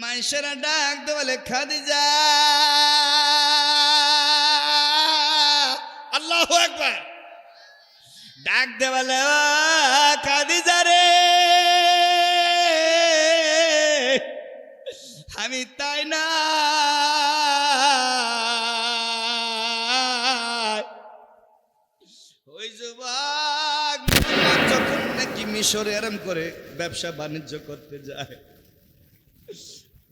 মাইশেরা ডাক দে বলে খাদিজা, আল্লাহু আকবার। ডাক দে বলে ও খাদিজা রে, আমি তাই না, ওই যুবক যখন নাকি মিশরে আরাম করে ব্যবসা বাণিজ্য করতে যায়,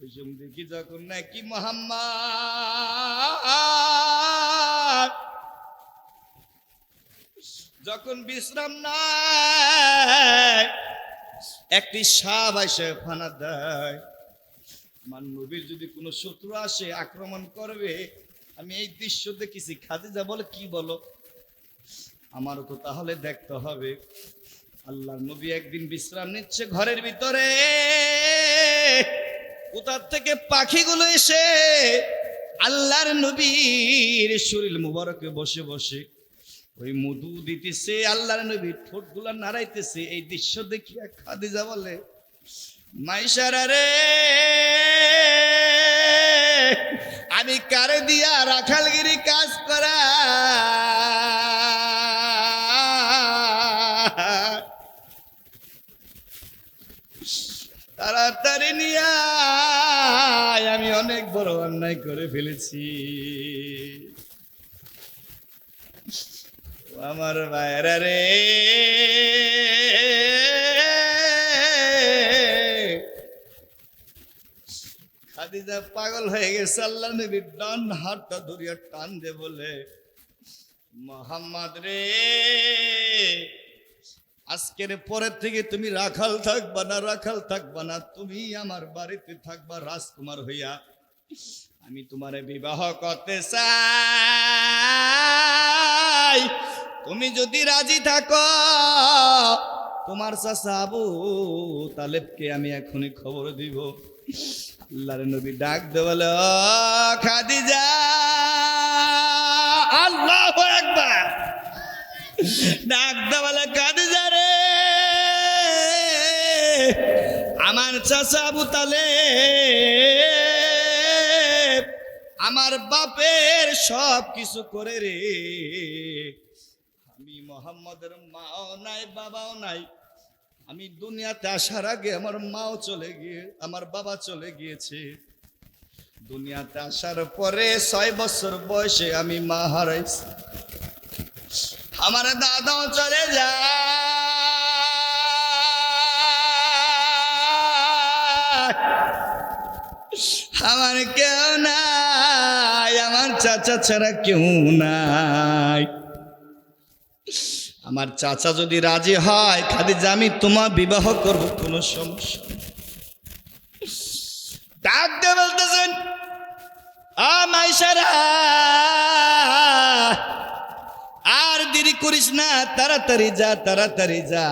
ওই সময় দেখি যখন নাকি মুহাম্মদ যখন বিশ্রাম নাই, একটি সাপ এসে ফানা দেয়। আমার নবীর যদি কোনো শত্রু আসে আক্রমণ করবে, আমি এই দৃশ্য দেখেছি। খাদিজা বলে কি বলো, আমারও তো তাহলে দেখতে হবে। আল্লাহর নবী একদিন বিশ্রাম নিচ্ছে ঘরের ভিতরে, কোথার থেকে পাখিগুলো এসে আল্লাহর নবীর শরীর মুবারকে বসে বসে ওই মধু দিতেছে, আল্লাহর নবীর ঠোঁটগুলা নাড়াইতেছে। এই দৃশ্য দেখিয়া খাদিজা বলে মাইশারা রে, আমি কারে দিয়া রাখালগিরি কাজ করা, তাড়াতাড়ি নিয়ে আমি অনেক বড় অন্যায় করে ফেলেছি। আমার ভাইরা রে, খাদিজা পাগল হয়ে গেছে। আল্লাহর নবী ডান হাতটা ধরিয়া টান দে বলে মুহাম্মদ রে, আজকের পরের থেকে তুমি রাখাল থাকবা না, রাখাল থাকবা না, তুমি আমার বাড়িতে থাকবা রাজকুমার হইয়া। আমি তোমারে বিবাহ করতে চাই, তুমি যদি রাজি থাকো তোমার চাচা আবু তালেবকে আমি এখনই খবর দিব। আল্লাহর নবী ডাক দে বলে ও খাদিজা, আল্লাহু আকবার। ডাক দে বলে খাদিজা রে, আমার চাচা আবু তালেব আমার বাপের সব কিছু করে রে, আমি মুহাম্মদের মাও নাই বাবাও নাই। আমি দুনিয়াতে আসার আগে আমার মাও চলে গিয়ে, আমার বাবা চলে গিয়েছে। দুনিয়াতে আসার পরে 6 বছর বয়সে আমি মা হারাইছি। আমার দাদাও চলে যায়, আমার কেউ নাই, আমার চাচা ছাড়া কেউ নাই। আমার চাচা যদি রাজি হয় খাদিজা আমি তোমার বিবাহ করব, কোনো সমস্যা। ডাক দিয়ে বলতেছেন আ মাইশারা, আর দেরি করিস না, তাড়াতাড়ি যা, তাড়াতাড়ি যা।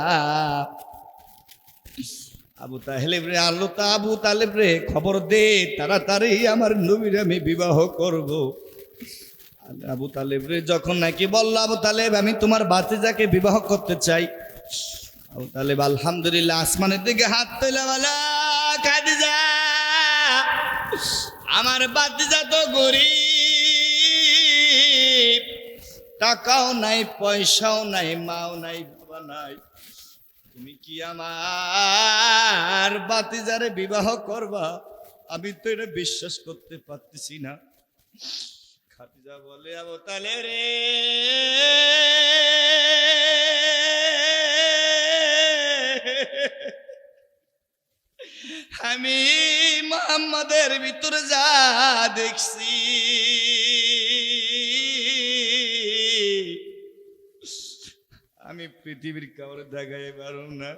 আবু তালেব রে, আবু তালেব রে খবর দে, তাড়াতাড়ি আমার নবীর আমি বিবাহ করব। আবু তালেব রে যখন নাকি বলল আবু তালেব আমি তোমার ভাতিজাকে বিবাহ করতে চাই, আবু তালেব আলহামদুলিল্লাহ আসমানের দিকে হাত তুলে বলা খাদিজা, আমার ভাতিজা তো গরিব, টাকাও নাই, পয়সাও নাই, মাও নাই, বাবা নাই, তুমি কি আমার ভাতিজারে বিবাহ করবা? আমি তো এটা বিশ্বাস করতে পারতেছি না। খাদিজা বলে আবু তালেব রে, আমি মুহাম্মদের ভিতরে যা দেখছি, আমি পৃথিবীর কাউরে দেখাই পারো না।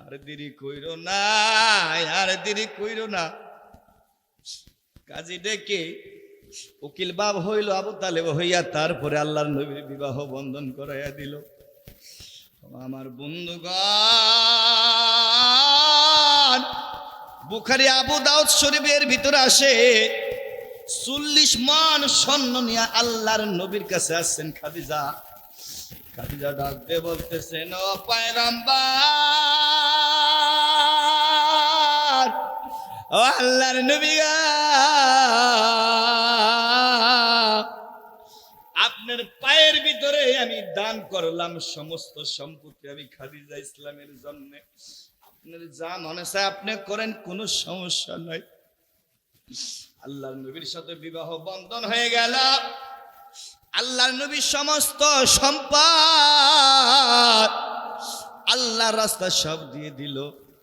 আর দেরি কইরো না, আর দেরি কইরো না। কাজী ডেকে উকিল বাব হইল আবু তালেব হইয়া, তারপরে আল্লাহর নবীর বিবাহ বন্ধন করাইয়া দিল। আমার বন্ধুগণ, বুখারী আবু দাউদ শরীফের ভিতরে আসে 40 মণ স্বর্ণ নিয়ে আল্লাহর নবীর কাছে আসছেন খাদিজা। খাদিজা ডাক দিয়ে বলতেছেন ও পয়গম্বর, ও আল্লাহর নবী গো, আপনার পায়ের ভিতরে আমি দান করলাম সমস্ত সম্পত্তি, আমি খাদিজা ইসলামের জন্য। আপনার যা মনে চায় আপনি করেন, কোনো সমস্যা নাই। আল্লাহর নবীর সাথে বিবাহ বন্ধন হয়ে গেল। আল্লাহর নবীর সমস্ত সম্পদ আল্লাহর রাস্তা সব দিয়ে দিল।